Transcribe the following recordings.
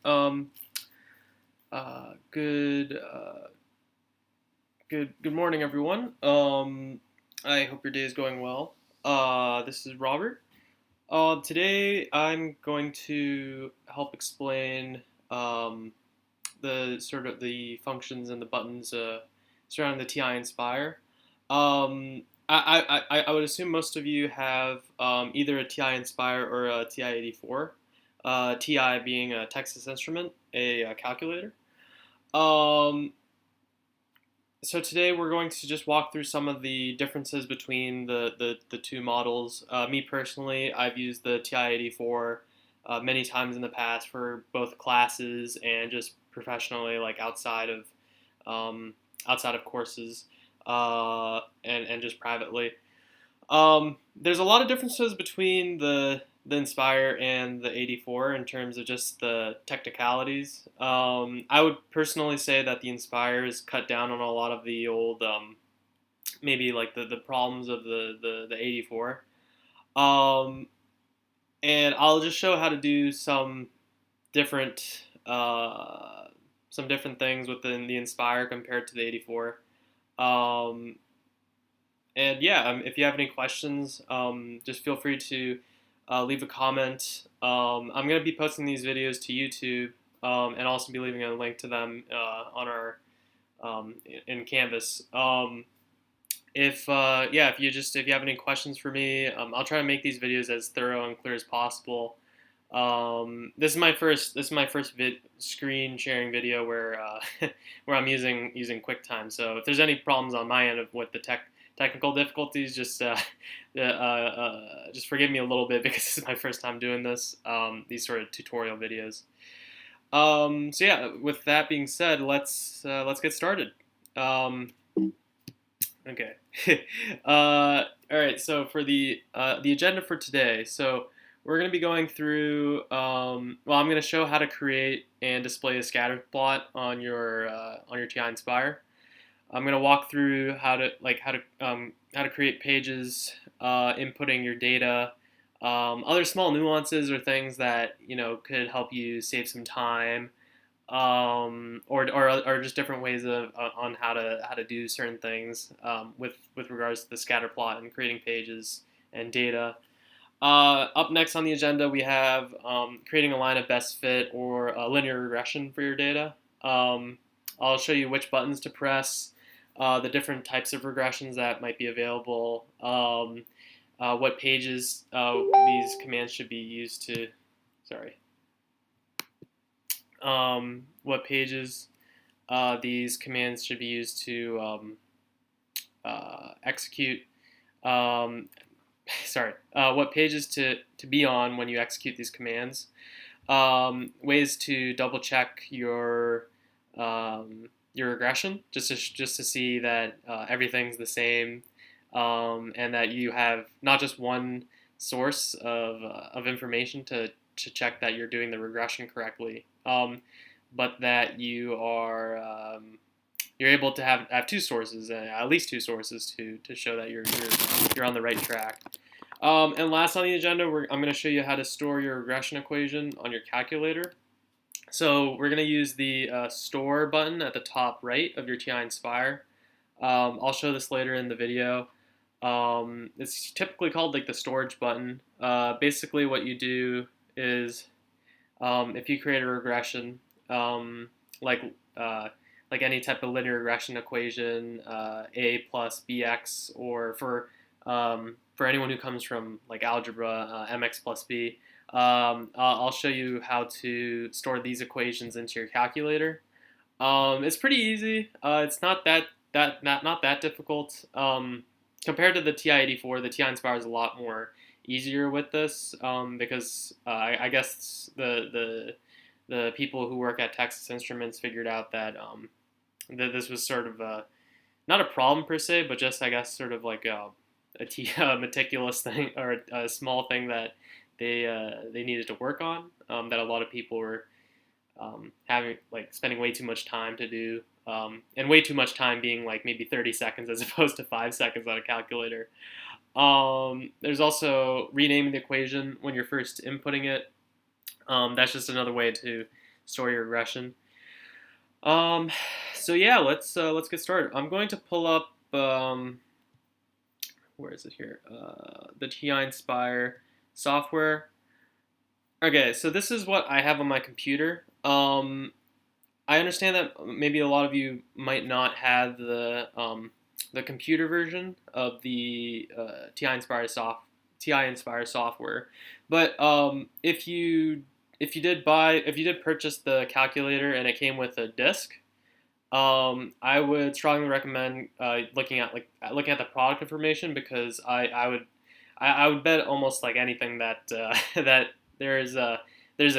Um, good, good morning, everyone. I hope your day is going well. This is Robert. Today I'm going to help explain um, the sort of the functions and the buttons surrounding the Ti-Nspire. I would assume most of you have either a Ti-Nspire or a Ti-84. Ti being a Texas Instrument, a calculator. Um, so today we're going to just walk through some of the differences between the two models. Me personally, I've used the TI-84 many times in the past for both classes and just professionally, like um, outside of courses, and just privately. There's a lot of differences between the Inspire and the 84 in terms of just the technicalities. I would personally say that the Inspire is cut down on a lot of the old, maybe like the problems of the 84. Um, and I'll just show how to do different some different things within the Inspire compared to the 84. Um, And yeah, if you have any questions, just feel free to leave a comment. I'm going to be posting these videos to YouTube and also be leaving a link to them on our in Canvas. If you have any questions for me, I'll try to make these videos as thorough and clear as possible. This is my first screen sharing video where where I'm using QuickTime. So if there's any problems on my end with the technical difficulties, just forgive me a little bit because this is my first time doing these sort of tutorial videos. So yeah, with that being said, let's get started. Um, okay. All right. So for the agenda for today, so we're going to be going through. Well, I'm going to show how to create and display a scatter plot on your Ti-Nspire. I'm going to walk through how to create pages, inputting your data, other small nuances or things that could help you save some time, or just different ways on how to do certain things with regards to the scatter plot and creating pages and data. Up next on the agenda, we have creating a line of best fit or a linear regression for your data. I'll show you which buttons to press, the different types of regressions that might be available, what pages these commands should be used to. Sorry. What pages these commands should be used to execute. Sorry. What pages to be on when you execute these commands. Ways to double check your regression, just to see that everything's the same, and that you have not just one source of information to check that you're doing the regression correctly, but that you're able to have two sources, at least two sources to show that you're on the right track. And last on the agenda, I'm going to show you how to store your regression equation on your calculator. So we're going to use the store button at the top right of your Ti-Nspire. I'll show this later in the video. It's typically called like the storage button. Basically what you do is if you create a regression, like any type of linear regression equation, a plus bx, or for anyone who comes from like algebra, mx plus b. I'll show you how to store these equations into your calculator. It's pretty easy. It's not that difficult. Compared to the Ti-84, the Ti-Nspire is a lot more easier with this because I guess the people who work at Texas Instruments figured out that that this was sort of not a problem per se, but just I guess sort of like a meticulous thing or a small thing that they needed to work on, that a lot of people were having like spending way too much time to do, and way too much time being like maybe 30 seconds as opposed to 5 seconds on a calculator. There's also renaming the equation when you're first inputting it. That's just another way to store your regression. So yeah, let's get started. I'm going to pull up where is it here? The Ti-Nspire software. Okay, so this is what I have on my computer. I understand that maybe a lot of you might not have the computer version of the Ti-Nspire software, but if you did purchase the calculator and it came with a disk, I would strongly recommend looking at the product information, because I would bet almost like anything that that there's a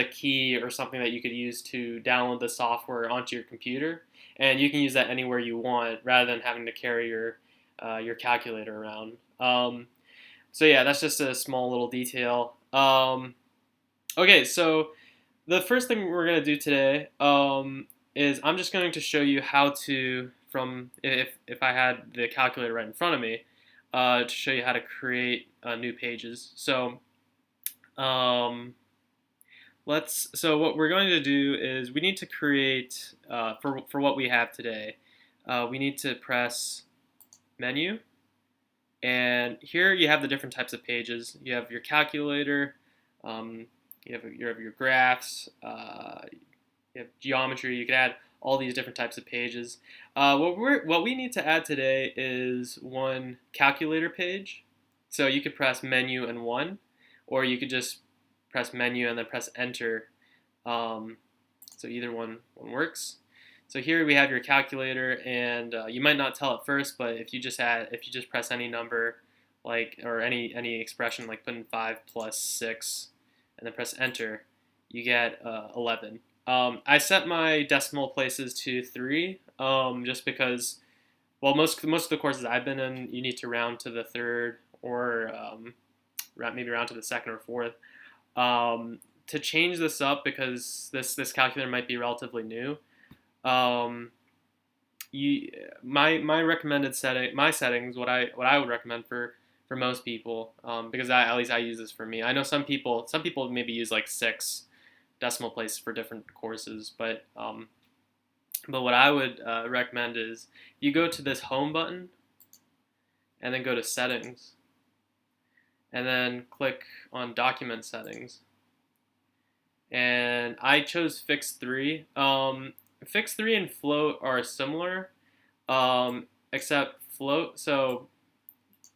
key or something that you could use to download the software onto your computer, and you can use that anywhere you want rather than having to carry your calculator around. So yeah, that's just a small little detail. Okay, so the first thing we're gonna do today is I'm just going to show you how to, from if I had the calculator right in front of me, to show you how to create new pages. So so what we're going to do is we need to create for what we have today. We need to press menu, and here you have the different types of pages. You have your calculator, you have your graphs, you have geometry. You can add all these different types of pages. What we need to add today is one calculator page. So you could press menu and 1, or you could just press menu and then press enter. So either one works. So here we have your calculator, and you might not tell at first, but if you just press any number, or any expression, like put in 5 plus 6, and then press enter, you get 11. I set my decimal places to 3, just because, well, most of the courses I've been in, you need to round to the third, or maybe round to the second or fourth. To change this up, because this calculator might be relatively new, my recommended settings, what I would recommend for most people, because at least I use this for me. I know some people maybe use like 6 decimal places for different courses, but what I would recommend is you go to this home button and then go to settings, and then click on document settings, and I chose fix 3. Fix 3 and float are similar, except float. So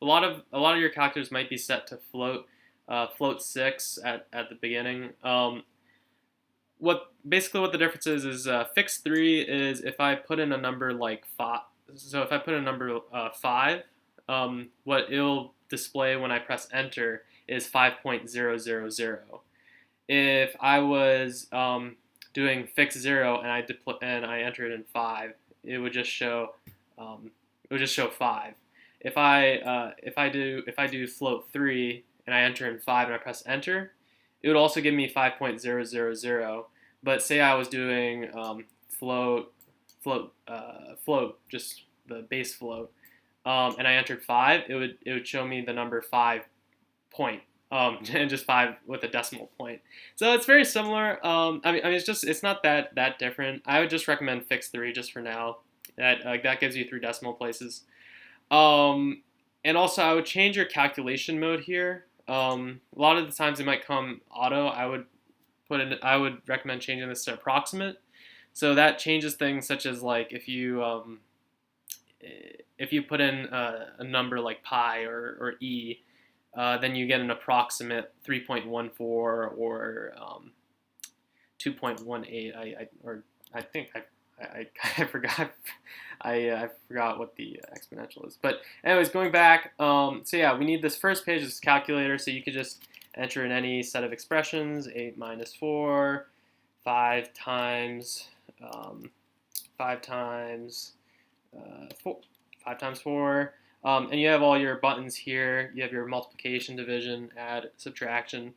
a lot of your calculators might be set to float, float 6 at the beginning. What the difference is fix 3 is if I put in a number like 5. So if I put in a number 5, what it'll display when I press enter is 5.000. If I was doing fix 0 and I enter it in 5, it would just show 5. If I do float 3 and I enter in 5 and I press enter, it would also give me 5.000. But say I was doing float, just the base float, and I entered 5, it would show me the number 5 point, and just 5 with a decimal point. So it's very similar. It's not that different. I would just recommend fix 3 just for now. That gives you 3 decimal places. And also I would change your calculation mode here. A lot of the times it might come auto. I would recommend changing this to approximate. So that changes things such as, like, if you put in a number like pi or e, then you get an approximate 3.14 or 2.18. I forgot. I forgot what the exponential is. But anyways, going back. So yeah, we need this first page, this calculator. So you could just enter in any set of expressions: 8 minus 4, 5 times 5 times 4. And you have all your buttons here. You have your multiplication, division, add, subtraction.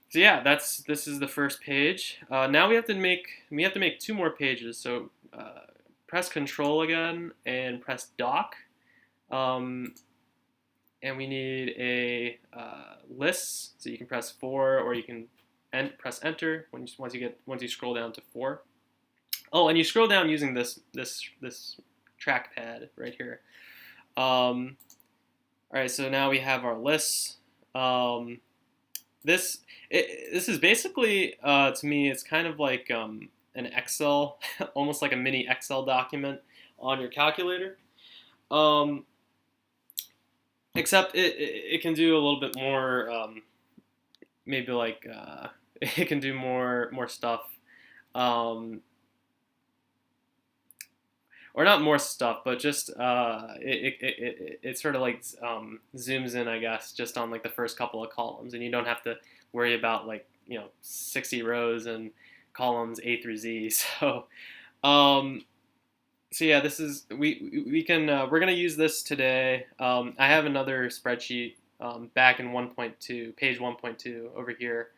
So yeah, this is the first page. Now we have to make 2 more pages. So press Control again and press Dock. And we need a list. So you can press 4, or you can and press enter once you scroll down to 4. Oh, and you scroll down using this trackpad right here. All right, so now we have our lists. This is basically, to me, it's kind of like an Excel, almost like a mini Excel document on your calculator. Except it can do a little bit more, maybe like it can do more stuff. Or not more stuff, but just it sort of like zooms in, I guess, just on like the first couple of columns, and you don't have to worry about like 60 rows and columns A through Z. So yeah, this is we can we're gonna use this today. I have another spreadsheet back in 1.2, page 1.2 over here,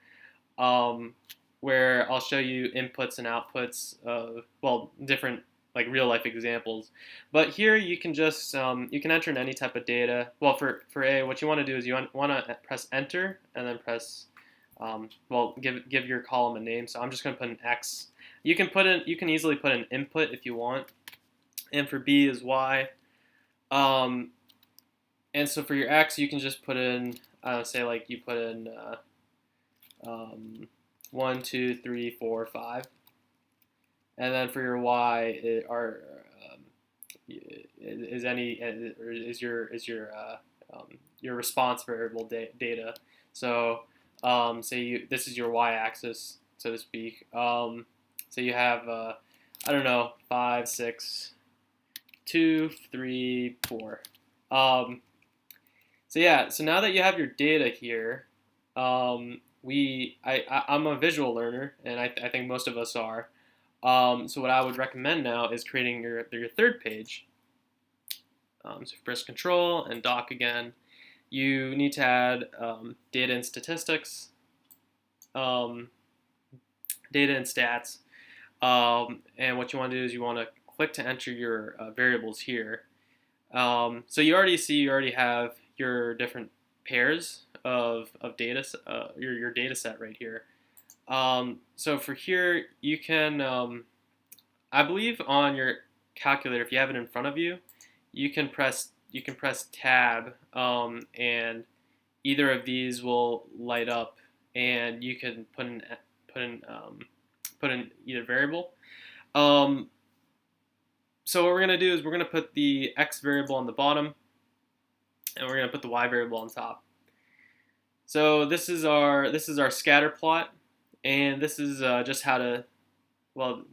where I'll show you inputs and outputs of different like real life examples. But here you can just you can enter in any type of data. Well, for A, what you want to do is you want to press enter and then press give your column a name. So I'm just going to put an X. You can easily put an input if you want, and for B is Y. And so for your X, you can just put in say like you put in 1, 2, 3, 4, 5. And then for your Y, is your response variable data. So this is your Y-axis, so to speak. So you have I don't know, 5, 6, 2, 3, 4. So yeah, so now that you have your data here, I'm a visual learner, and I think most of us are. So what I would recommend now is creating your third page. So if you press Control and Dock again, you need to add data and statistics, data and stats, and what you want to do is you want to click to enter your variables here. So you already have your different pairs of data, your data set right here. So for here, you can, I believe on your calculator, if you have it in front of you, you can press Tab, and either of these will light up, and you can put in either variable. So what we're gonna do is we're gonna put the X variable on the bottom, and we're gonna put the Y variable on top. So this is our scatter plot. And this is just how to,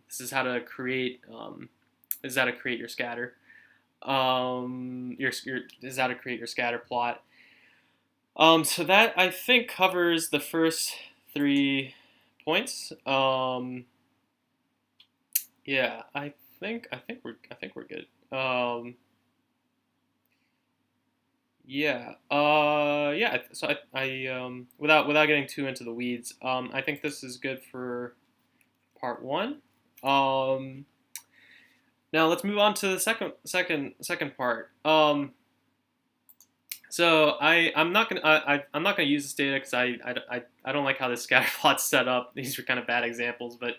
this is how to create your scatter. This is how to create your scatter plot. So that I think covers the first 3 points. Yeah, I think we're good. Yeah. So I without getting too into the weeds, I think this is good for part 1. Now let's move on to the second part. So I'm not gonna use this data because I don't like how this scatter plot's set up. These are kind of bad examples, but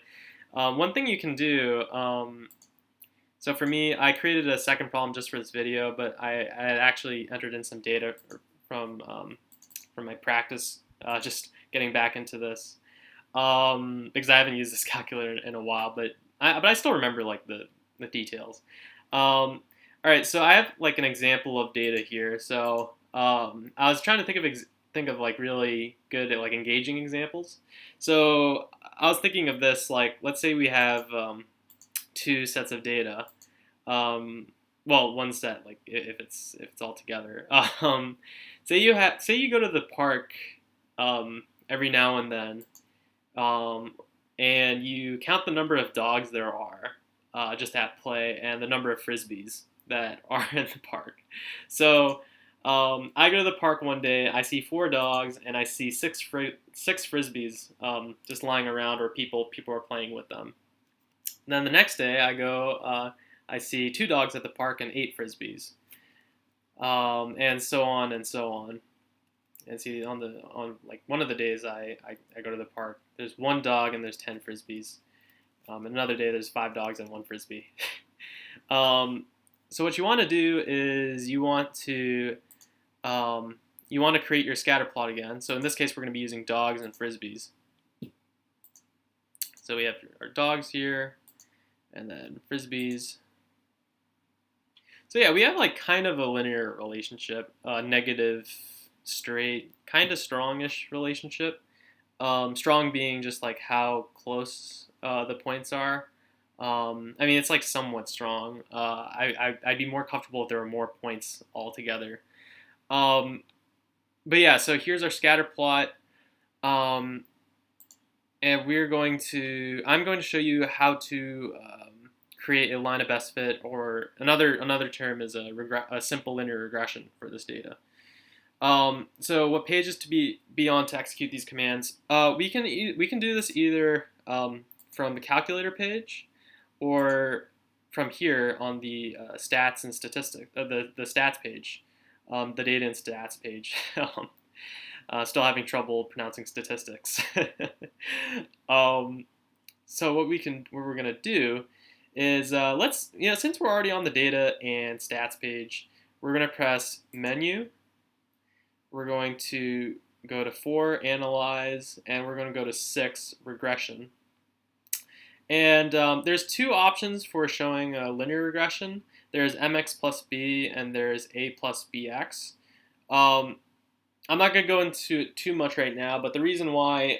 one thing you can do. So for me, I created a second problem just for this video, but I had actually entered in some data from my practice, just getting back into this, because I haven't used this calculator in a while, but I still remember like the details. All right, so I have like an example of data here. So I was trying to think of like really good like engaging examples. So I was thinking of this, like let's say we have 2 sets of data. One set, like if it's all together. Say you go to the park every now and then, and you count the number of dogs there are just at play and the number of frisbees that are in the park. So I go to the park one day, I see 4 dogs, and I see 6 frisbees just lying around, or people are playing with them. And then the next day I go, I see 2 dogs at the park and 8 frisbees, and so on and so on. And see on like one of the days I go to the park, there's one dog and there's 10 frisbees. Another day there's 5 dogs and one frisbee. So what you want to do is you want to create your scatter plot again. So in this case, we're going to be using dogs and frisbees. So we have our dogs here, and then frisbees. So yeah, we have like kind of a linear relationship, negative, straight, kind of strongish relationship. Strong being just like how close the points are. I mean, it's like somewhat strong. I'd be more comfortable if there were more points altogether. But yeah, so here's our scatter plot. And I'm going to show you how to create a line of best fit, or another term is a simple linear regression for this data. So what pages to be on to execute these commands? We can do this either from the calculator page, or from here on the stats and statistics, the stats page, the data and stats page. Still having trouble pronouncing statistics. So what we're gonna do is since we're already on the data and stats page, we're gonna press menu. We're going to go to 4 analyze, and we're going to go to 6 regression. And there's 2 options for showing a linear regression. There's mx plus b and there's a plus bx. I'm not going to go into it too much right now, but the reason why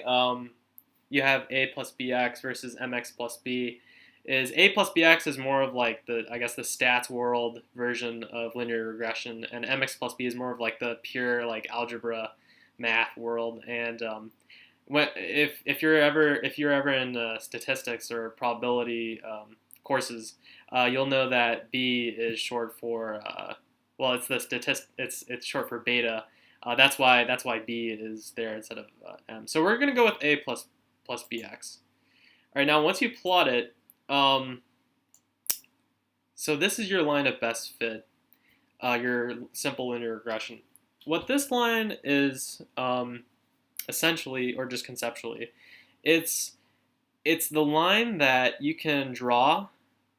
you have a plus bx versus mx plus b is a plus bx is more of like the stats world version of linear regression, and mx plus b is more of like the pure like algebra math world. And if you're ever in statistics or probability courses, you'll know that b is short for it's short for beta. That's why b is there instead of m. So we're gonna go with a plus bx. All right, now once you plot it, so this is your line of best fit, your simple linear regression. What this line is essentially, or just conceptually, it's the line that you can draw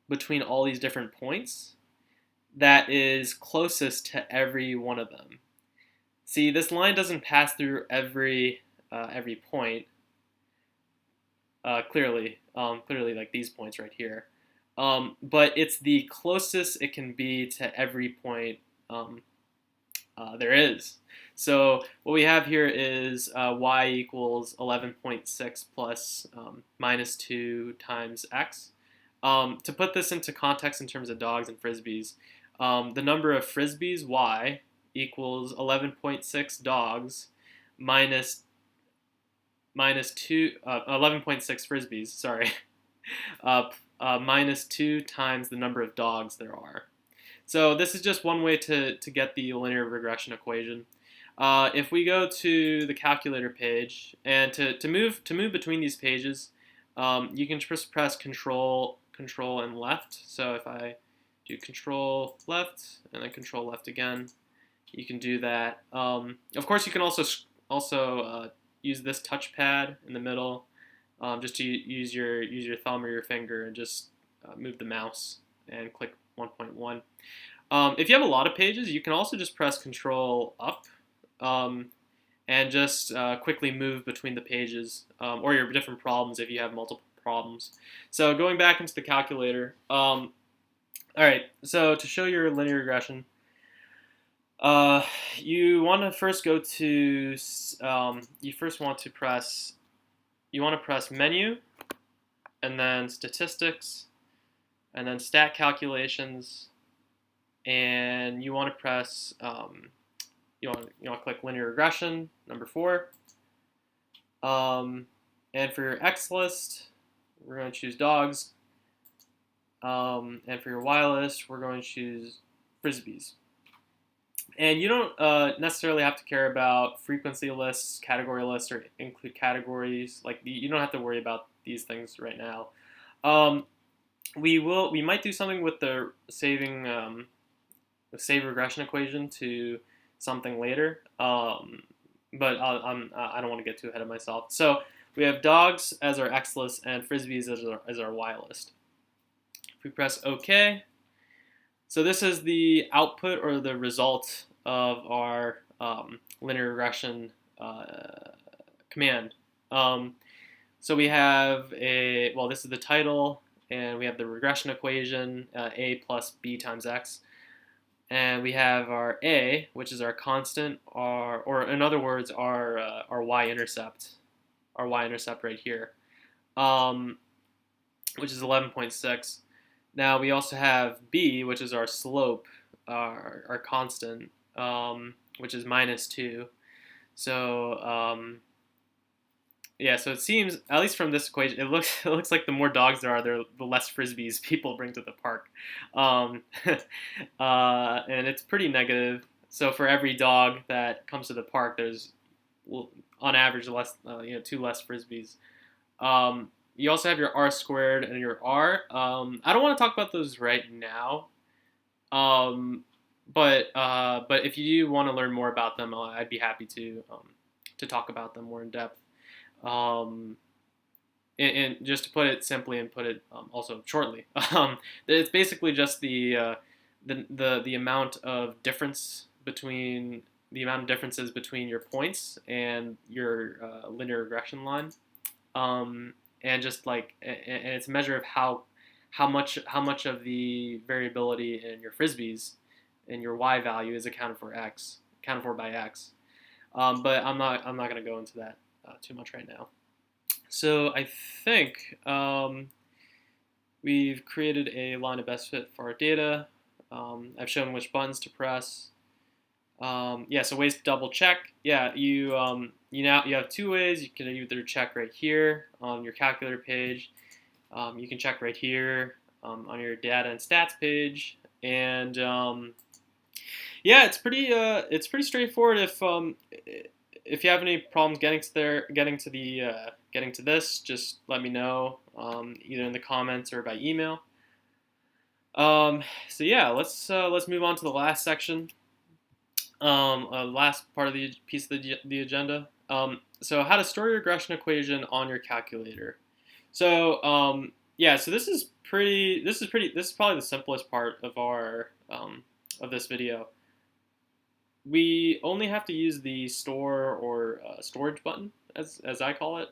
between all these different points that is closest to every one of them. See, this line doesn't pass through every point clearly like these points right here, but it's the closest it can be to every point there is. So what we have here is y equals 11.6 plus minus 2 times x. To put this into context in terms of dogs and frisbees, the number of frisbees, y, equals 11.6 dogs minus 11.6 frisbees, sorry, minus 2 times the number of dogs there are. So this is just one way to get the linear regression equation. If we go to the calculator page, and to move between these pages, you can just press Control and left. So if I do Control left and then Control left again, you can do that. Of course, you can also use this touchpad in the middle, just to use your thumb or your finger and just move the mouse and click 1.1. If you have a lot of pages, you can also just press Control up and just quickly move between the pages, or your different problems if you have multiple problems. So going back into the calculator, all right, so to show your linear regression, you want to first go to you want to press menu, and then statistics, and then stat calculations, and you want to press you want to click linear regression number 4, and for your X list we're going to choose dogs, and for your Y list we're going to choose frisbees. And you don't necessarily have to care about frequency lists, category lists, or include categories. Like, you don't have to worry about these things right now. We might do something with the save regression equation to something later. but I don't want to get too ahead of myself. So we have dogs as our X list and frisbees as our Y list. If we press OK, so this is the output or the result of our linear regression command. So we have this is the title, and we have the regression equation, a plus b times x. And we have our a, which is our constant, or in other words, our y-intercept right here, which is 11.6. Now we also have b, which is our slope, our constant, which is -2. So yeah, so it seems, at least from this equation, it looks like the more dogs there are, the less frisbees people bring to the park, and it's pretty negative. So for every dog that comes to the park, there's on average less, 2 less frisbees. You also have your r squared and your r. I don't want to talk about those right now, but if you do want to learn more about them, I'd be happy to talk about them more in depth. And just to put it simply and put it also shortly, it's basically just the amount of differences between your points and your linear regression line, and just like and it's a measure of how much of the variability in your frisbees and your y value is accounted for by x. But I'm not going to go into that too much right now. So I think we've created a line of best fit for our data. I've shown which buttons to press. So ways to double check. Yeah, you have 2 ways. You can either check right here on your calculator page. You can check right here on your data and stats page, and it's pretty straightforward. If you have any problems getting to this, just let me know, either in the comments or by email. So yeah, let's move on to the last section, last part of the piece of the agenda. So how to store your regression equation on your calculator. So so this is probably the simplest part of our of this video. We only have to use the store or storage button, as I call it,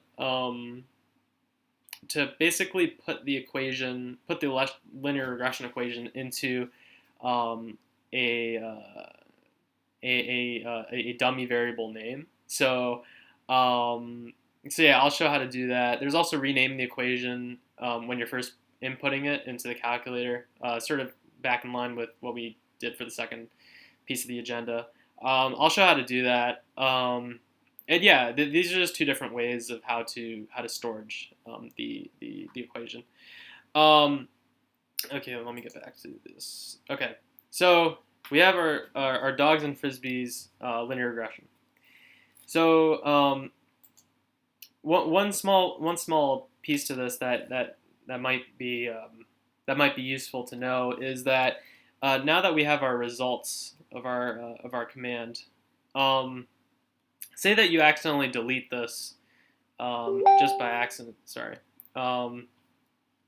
to basically put the linear regression equation into a dummy variable name. So yeah, I'll show how to do that. There's also renaming the equation when you're first inputting it into the calculator, sort of back in line with what we did for the second piece of the agenda. I'll show how to do that. And yeah, these are just 2 different ways of how to storage the equation. Okay, let me get back to this. Okay, so we have our dogs and frisbees linear regression. So one small piece to this that might be useful to know is that now that we have our results of our command, say that you accidentally delete this just by accident.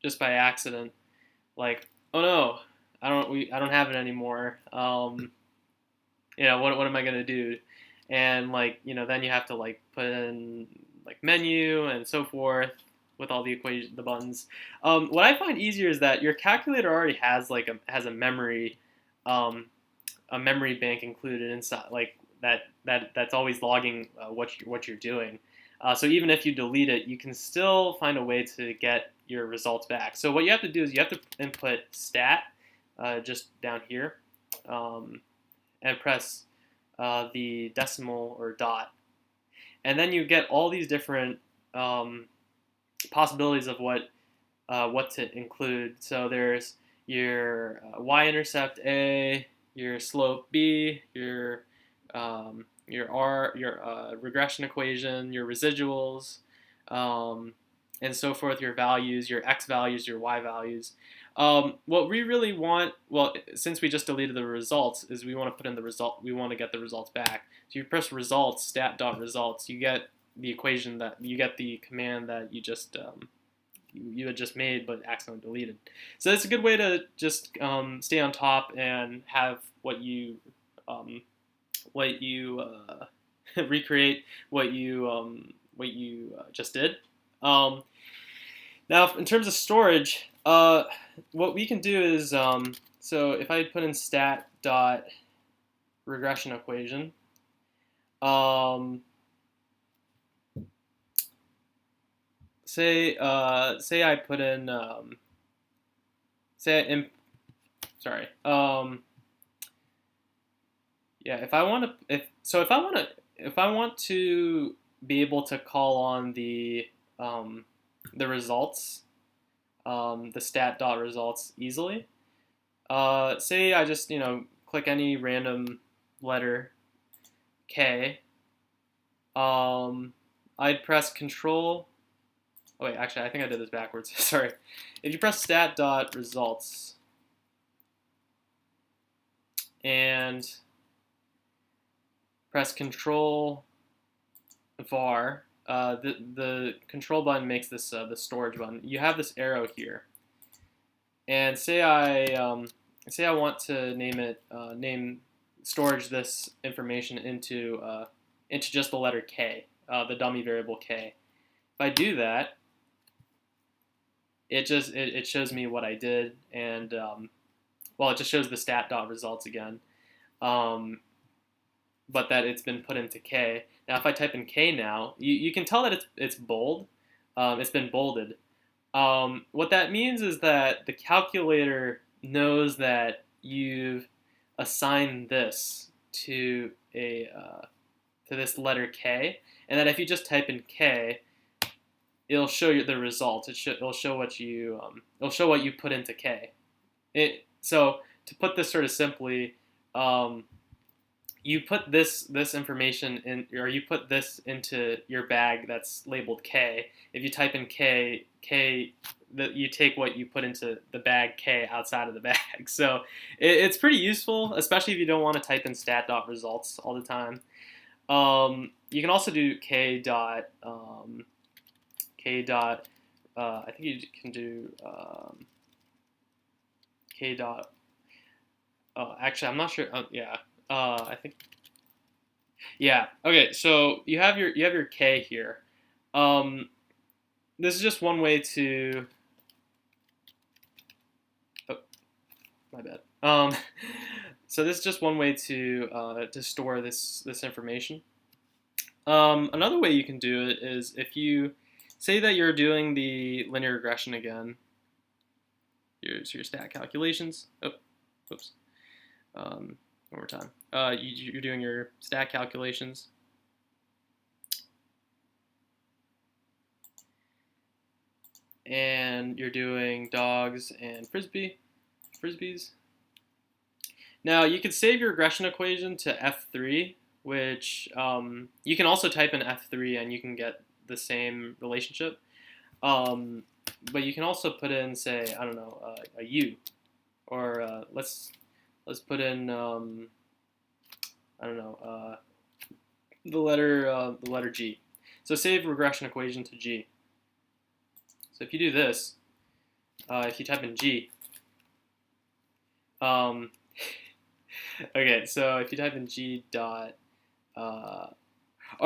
Just by accident. Like, oh no, I don't have it anymore. What am I gonna do? And then you have to put in menu and so forth with all the buttons. What I find easier is that your calculator already has a memory bank included inside, that's always logging what you're doing. So even if you delete it, you can still find a way to get your results back. So what you have to do is you have to input stat just down here, and press the decimal or dot, and then you get all these different possibilities of what to include. So there's your y-intercept A, your slope B, your regression equation, your residuals, and so forth, your values, your x values, your y values. What we really want, well, since we just deleted the results, is we want to put in the result. We want to get the results back. So you press results, stat.results, you get the equation that you get the command that you just you had just made but accidentally deleted. So it's a good way to just stay on top and have what you recreate what you just did. Now, in terms of storage, what we can do is, so if I put in stat dot regression equation, say I put in, yeah, if I want to be able to call on the results, the stat.results easily. Say I just click any random letter K. I'd press Control. Oh wait, actually, I think I did this backwards. Sorry. If you press stat.results and press Control var. The control button makes this the storage button. You have this arrow here, and say I want to name storage this information into just the letter K, the dummy variable K. If I do that, it shows me what I did, and well, it just shows the stat.results again, but that it's been put into K. Now, if I type in K now, you can tell that it's bold. It's been bolded. What that means is that the calculator knows that you've assigned this to this letter K, and that if you just type in K, it'll show you the results. It'll show what you put into K. So to put this sort of simply. You put this information in, or you put this into your bag that's labeled K. If you type in K, you take what you put into the bag K outside of the bag. So it's pretty useful, especially if you don't want to type in stat.results all the time. You can also do K dot. I think you can do K dot. Oh, actually, I'm not sure. Yeah. I think, yeah. Okay, so you have your K here. This is just one way to. Oh, my bad. So this is just one way to store this information. Another way you can do it is if you say that you're doing the linear regression again. Here's your stat calculations. Oh, whoops. One more time. You're doing your stat calculations. And you're doing dogs and frisbees. Now, you could save your regression equation to F3, which you can also type in F3 and you can get the same relationship. But you can also put in, say, I don't know, a U. Or let's put in, I don't know, the letter G. So save regression equation to G. So if you do this, if you type in G, okay, so if you type in G dot, or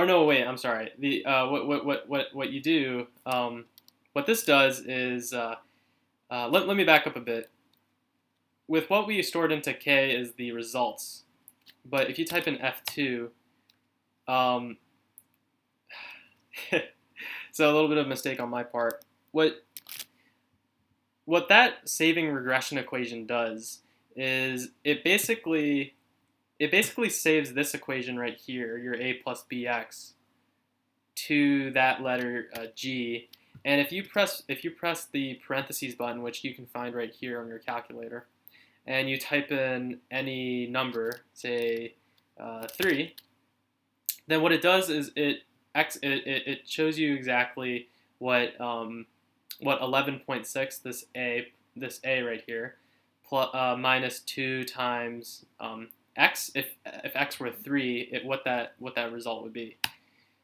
no, wait, I'm sorry. The what you do, what this does is, let me back up a bit. With what we stored into K is the results, but if you type in F2, so a little bit of a mistake on my part. What that saving regression equation does is it basically saves this equation right here, your a plus bx, to that letter G. And if you press the parentheses button, which you can find right here on your calculator, and you type in any number, say 3, then what it does is it shows you exactly what 11.6, this a right here, minus 2 times x. If x were 3, what that result would be.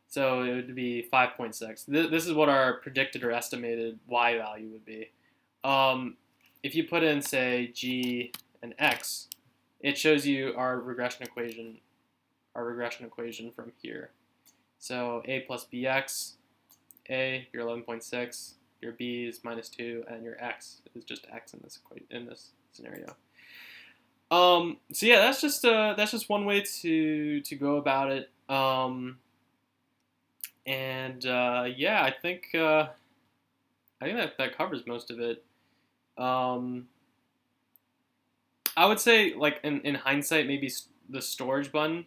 So it would be 5.6. This is what our predicted or estimated y value would be. If you put in, say, g and x, it shows you our regression equation from here. So a plus bx, a, your 11.6, your b is minus 2, and your x is just x in this scenario. So yeah, that's just one way to go about it. Yeah, I think that covers most of it. I would say, like, in hindsight, maybe the storage button.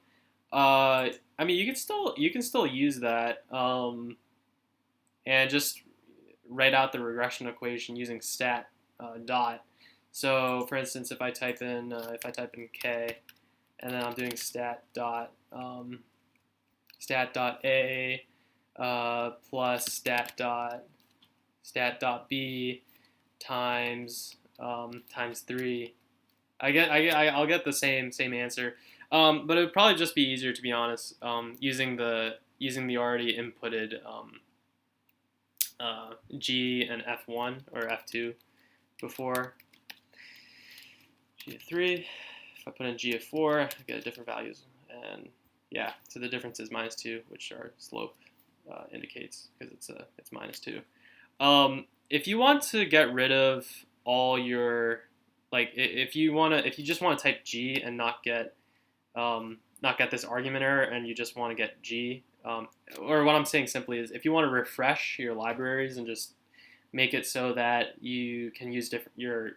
I mean, you can still use that, and just write out the regression equation using stat dot. So, for instance, if I type in k, and then I'm doing stat dot a plus stat dot b times 3. I'll get the same answer, but it would probably just be easier, to be honest, using the already inputted G and F1 or F2 before. G of 3. If I put in G of 4, I get different values, and yeah, so the difference is minus 2, which our slope indicates, because it's minus 2. If you want to get rid of all your, like, if you just want to type G and not get this argument error, and you just want to get G, or what I'm saying simply is, if you want to refresh your libraries and just make it so that you can use your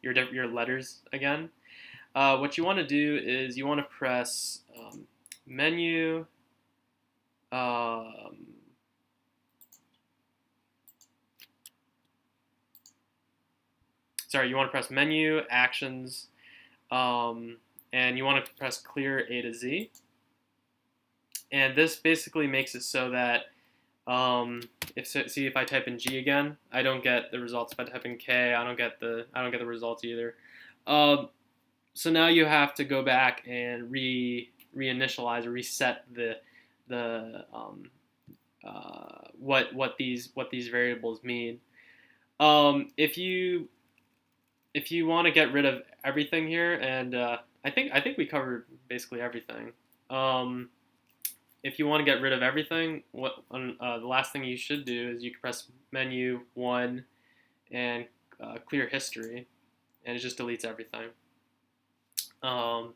letters again, what you want to do is you want to press menu. You want to press menu, actions, and you want to press clear A to Z. And this basically makes it so that if I type in G again, I don't get the results. If I type in K, I don't get the results either. So now you have to go back and reinitialize or reset what these variables mean. If you want to get rid of everything here, and I think we covered basically everything. If you want to get rid of everything, the last thing you should do is you can press menu 1 and clear history, and it just deletes everything. So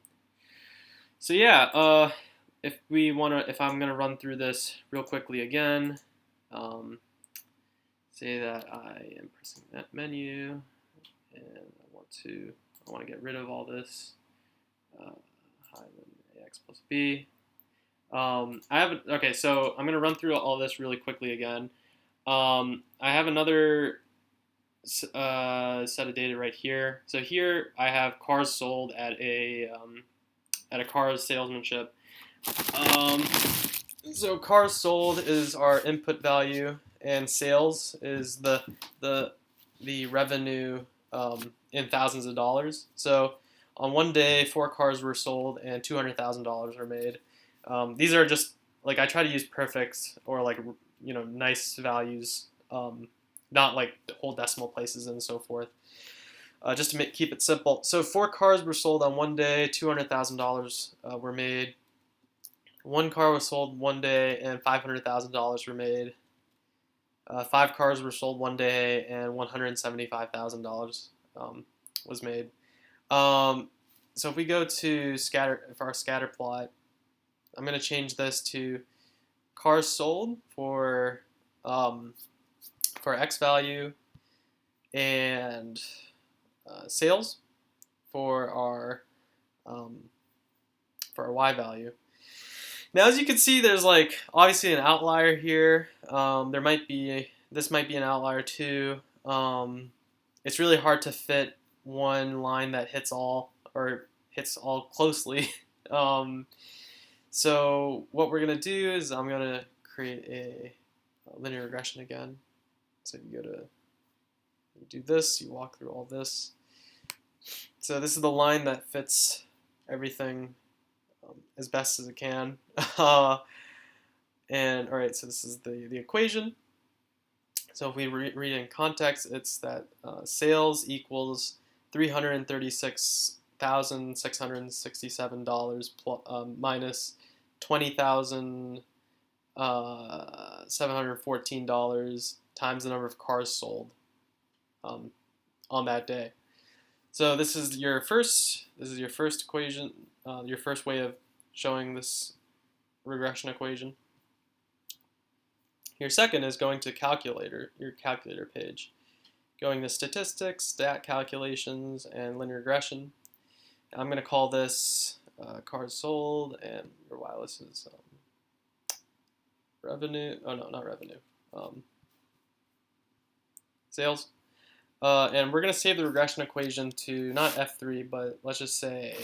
yeah, if I'm gonna run through this real quickly again, say that I am pressing that menu, and I want to get rid of all this. Ax plus b. So I'm gonna run through all this really quickly again. I have another set of data right here. So here I have cars sold at a cars salesmanship. So cars sold is our input value, and sales is the revenue in thousands of dollars. So on one day, 4 cars were sold and $200,000 were made. These are just, like, I try to use perfects or, like, nice values, not like whole decimal places and so forth, just to keep it simple. So 4 cars were sold on one day, $200,000 were made. 1 car was sold one day and $500,000 were made. 5 cars were sold one day and $175,000 was made. So if we go to our scatter plot, I'm going to change this to cars sold for X value, and sales for our Y value. Now, as you can see, there's, like, obviously an outlier here. This might be an outlier too. It's really hard to fit one line that hits all closely. So what we're gonna do is I'm gonna create linear regression again. So you do this, you walk through all this. So this is the line that fits everything as best as it can. And all right, so this is the equation. So if we read it in context, it's that sales equals $336,667 minus $20,714 times the number of cars sold on that day. So this is your first equation, your first way of showing this regression equation. Your second is going to your calculator page. Going to statistics, stat calculations, and linear regression. I'm going to call this cars sold, and your wireless is revenue. Oh no, not revenue. Sales. And we're going to save the regression equation to not F3, but let's just say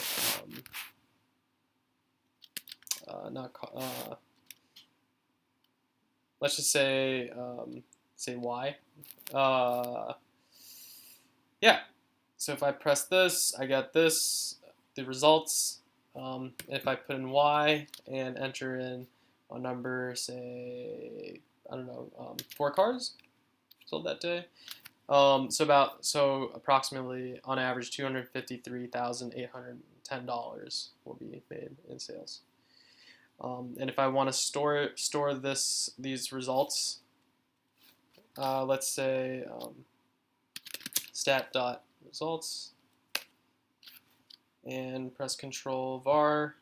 let's just say Y. Yeah. So if I press this, I get this, the results. If I put in Y and enter in a number, say, I don't know, 4 cars sold that day. So approximately on average $253,810 will be made in sales. And if I want to store these results, let's say stat.results, and press Control var,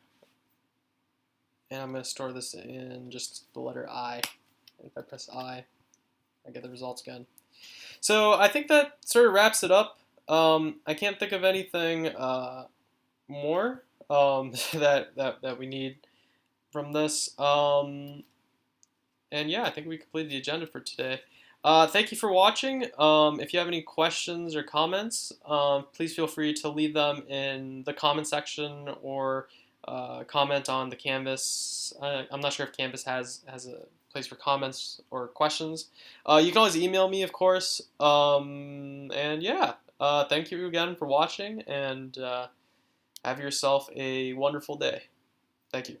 and I'm going to store this in just the letter I. And if I press I get the results again. So I think that sort of wraps it up. I can't think of anything more that we need from this. And yeah, I think we completed the agenda for today. Thank you for watching. If you have any questions or comments, please feel free to leave them in the comment section or comment on the Canvas. I'm not sure if Canvas has a place for comments or questions. You can always email me, of course. And yeah, thank you again for watching, and have yourself a wonderful day. Thank you.